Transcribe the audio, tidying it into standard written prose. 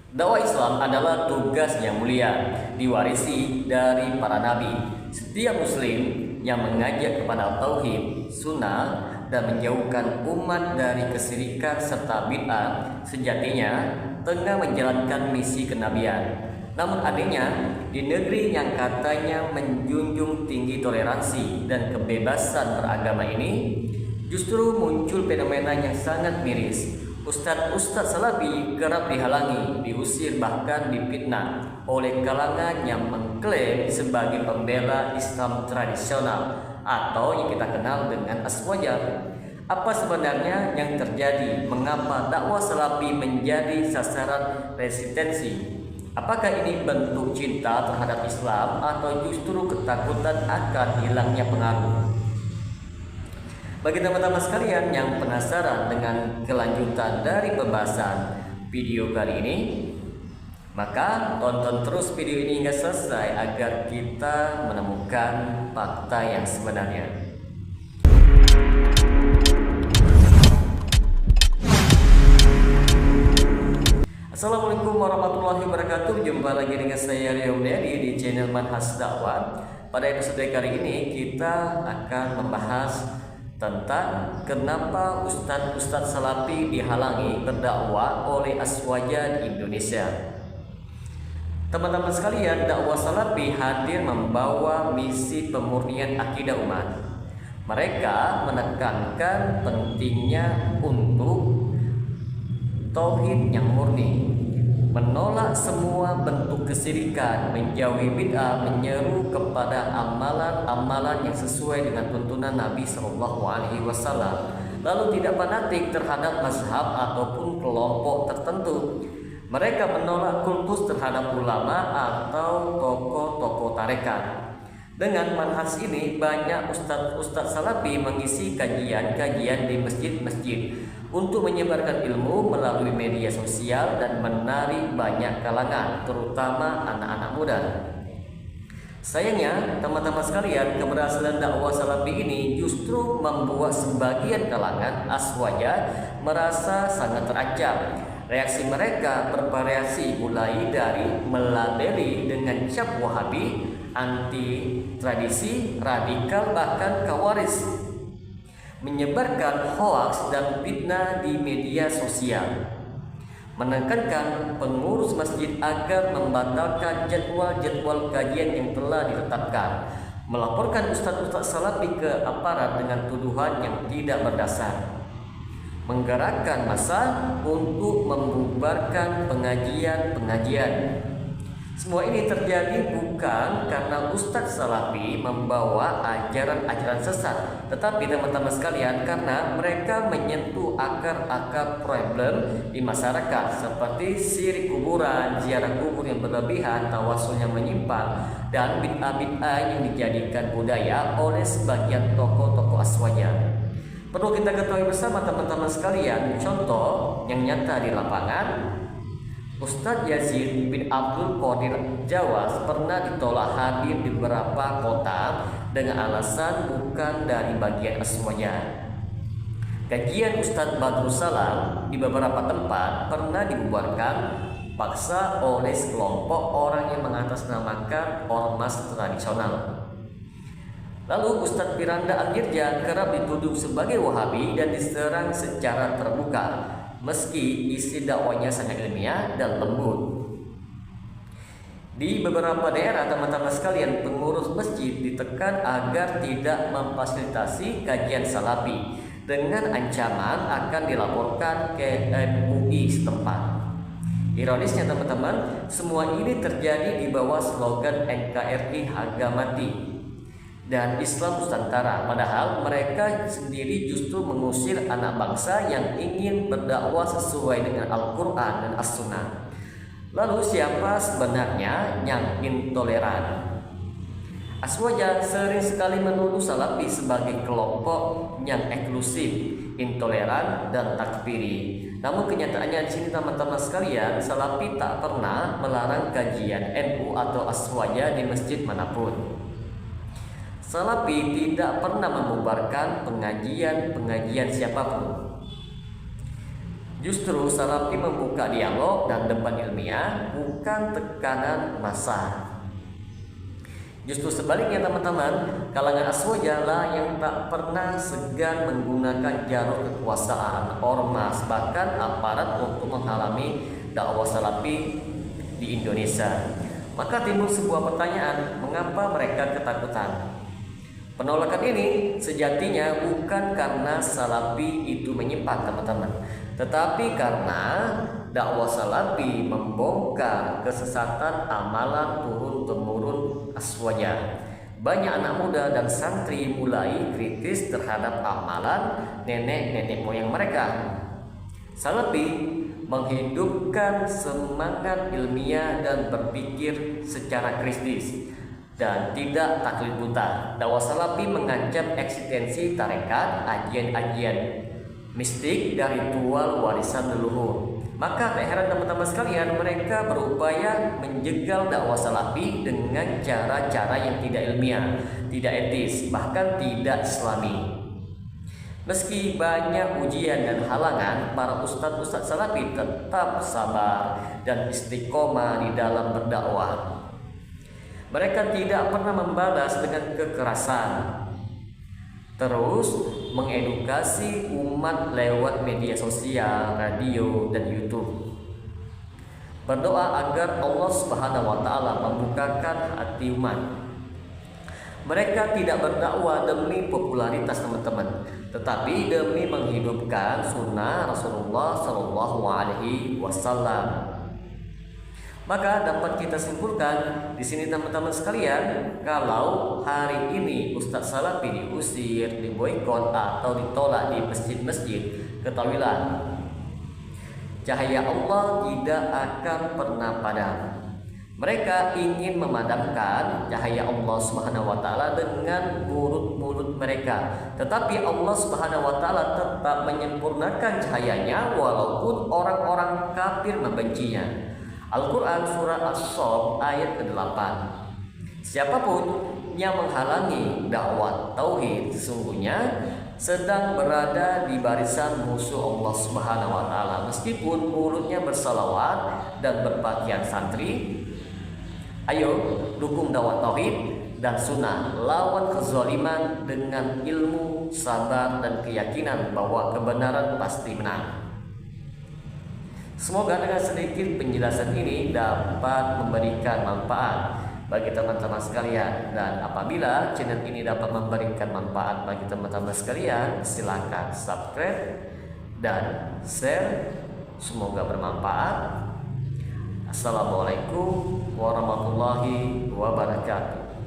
Dakwah Islam adalah tugas yang mulia, diwarisi dari para nabi. Setiap muslim yang mengajak kepada tauhid, sunnah, dan menjauhkan umat dari kesyirikan serta bid'ah sejatinya tengah menjalankan misi kenabian. Namun adanya di negeri yang katanya menjunjung tinggi toleransi dan kebebasan beragama ini, justru muncul fenomena yang sangat miris. Ustadz Salafi kerap dihalangi, diusir, bahkan difitnah oleh kalangan yang mengklaim sebagai pembela Islam tradisional atau yang kita kenal dengan Aswaja. Apa sebenarnya yang terjadi? Mengapa dakwah Salafi menjadi sasaran resistensi? Apakah ini bentuk cinta terhadap Islam atau justru ketakutan akan hilangnya pengaruh? Bagi teman-teman sekalian yang penasaran dengan kelanjutan dari pembahasan video kali ini, maka tonton terus video ini hingga selesai agar kita menemukan fakta yang sebenarnya. Assalamualaikum warahmatullahi wabarakatuh. Jumpa lagi dengan saya Rio Medi di channel Manhaj Dakwah. Pada episode kali ini kita akan membahas tentang kenapa Ustadz Salafi dihalangi berdakwah oleh Aswaja di Indonesia. Teman-teman sekalian, dakwah Salafi hadir membawa misi pemurnian akidah umat. Mereka menekankan pentingnya untuk tauhid yang murni, menolak semua bentuk kesyirikan, menjauhi bid'ah, menyeru kepada amalan-amalan yang sesuai dengan tuntunan Nabi SAW, lalu tidak fanatik terhadap mazhab ataupun kelompok tertentu. Mereka menolak kultus terhadap ulama atau tokoh-tokoh tarekat. Dengan manhaj ini, banyak ustadz Salafi mengisi kajian-kajian di masjid-masjid untuk menyebarkan ilmu melalui media sosial dan menarik banyak kalangan, terutama anak-anak muda. Sayangnya, teman-teman sekalian, keberhasilan dakwah Salafi ini justru membuat sebagian kalangan Aswaja merasa sangat terancam. Reaksi mereka bervariasi, mulai dari melabeli dengan cap Wahabi, anti tradisi, radikal, bahkan kawaris, menyebarkan hoaks dan fitnah di media sosial, menekankan pengurus masjid agar membatalkan jadwal-jadwal kajian yang telah ditetapkan, melaporkan ustadz Salafi ke aparat dengan tuduhan yang tidak berdasar, menggerakkan massa untuk membubarkan pengajian-pengajian. Semua ini terjadi bukan karena Ustadz Salafi membawa ajaran-ajaran sesat, tetapi teman-teman sekalian, karena mereka menyentuh akar-akar problem di masyarakat seperti syirik kuburan, ziarah kubur yang berlebihan, tawasul yang menyimpang, dan bid'ah-bid'ah yang dijadikan budaya oleh sebagian tokoh-tokoh Aswaja. Perlu kita ketahui bersama teman-teman sekalian, contoh yang nyata di lapangan, Ustadz Yazid bin Abdul Qadir Jawas pernah ditolak hadir di beberapa kota dengan alasan bukan dari bagian Aswaja. Kajian Ustadz Badrul Salam di beberapa tempat pernah dibubarkan paksa oleh sekelompok orang yang mengatasnamakan ormas tradisional. Lalu Ustadz Firanda Al-Girja kerap dituduh sebagai Wahabi dan diserang secara terbuka, meski isi dakwanya sangat ilmiah dan lembut. Di beberapa daerah, teman-teman sekalian, pengurus masjid ditekan agar tidak memfasilitasi kajian Salafi dengan ancaman akan dilaporkan ke MUI setempat. Ironisnya teman-teman, semua ini terjadi di bawah slogan NKRI harga mati dan Islam Nusantara, padahal mereka sendiri justru mengusir anak bangsa yang ingin berdakwah sesuai dengan Al-Quran dan As-Sunnah. Lalu siapa sebenarnya yang intoleran? Aswaja sering sekali menuduh Salafi sebagai kelompok yang eksklusif, intoleran, dan takfiri. Namun kenyataannya di sini teman-teman sekalian, Salafi tak pernah melarang kajian NU atau Aswaja di masjid manapun. Salafi tidak pernah membubarkan pengajian siapapun. Justru Salafi membuka dialog dan debat ilmiah, bukan tekanan massa. Justru sebaliknya teman-teman, kalangan Aswaja lah yang tak pernah segan menggunakan jalur kekuasaan, ormas, bahkan aparat untuk menghalangi dakwah Salafi di Indonesia. Maka timbul sebuah pertanyaan, mengapa mereka ketakutan? Penolakan ini sejatinya bukan karena Salafi itu menyimpang teman-teman, tetapi karena dakwah Salafi membongkar kesesatan amalan turun-temurun Aswaja. Banyak anak muda dan santri mulai kritis terhadap amalan nenek-nenek moyang mereka. Salafi menghidupkan semangat ilmiah dan berpikir secara kritis dan tidak taklid buta. Dakwah Salafi mengancam eksistensi tarekat, ajian-ajian mistik dan ritual warisan leluhur. Maka tak heran teman-teman sekalian, mereka berupaya menjegal dakwah Salafi dengan cara-cara yang tidak ilmiah, tidak etis, bahkan tidak islami. Meski banyak ujian dan halangan, para ustadz-ustadz Salafi tetap sabar dan istiqomah di dalam berdakwah. Mereka tidak pernah membalas dengan kekerasan, terus mengedukasi umat lewat media sosial, radio, dan YouTube. Berdoa agar Allah Subhanahu wa Ta'ala membukakan hati umat. Mereka tidak berdakwah demi popularitas teman-teman, tetapi demi menghidupkan sunnah Rasulullah Shallallahu Alaihi Wasallam. Maka dapat kita simpulkan di sini teman-teman sekalian, kalau hari ini Ustadz Salafi diusir, diboikot atau ditolak di masjid-masjid, ketahuilah cahaya Allah tidak akan pernah padam. Mereka ingin memadamkan cahaya Allah Subhanahu wa Ta'ala dengan mulut-mulut mereka, tetapi Allah Subhanahu wa Ta'ala tetap menyempurnakan cahayanya walaupun orang-orang kafir membencinya. Al-Quran Surah As-Saff ayat ke-8. Siapapun yang menghalangi dakwah tauhid sesungguhnya sedang berada di barisan musuh Allah Subhanahu wa Ta'ala. Meskipun mulutnya bersalawat dan berpakaian santri, ayo dukung dakwah tauhid dan sunnah, lawan kezaliman dengan ilmu, sabar, dan keyakinan bahwa kebenaran pasti menang. Semoga dengan sedikit penjelasan ini dapat memberikan manfaat bagi teman-teman sekalian, dan apabila channel ini dapat memberikan manfaat bagi teman-teman sekalian, silakan subscribe dan share. Semoga bermanfaat. Assalamualaikum warahmatullahi wabarakatuh.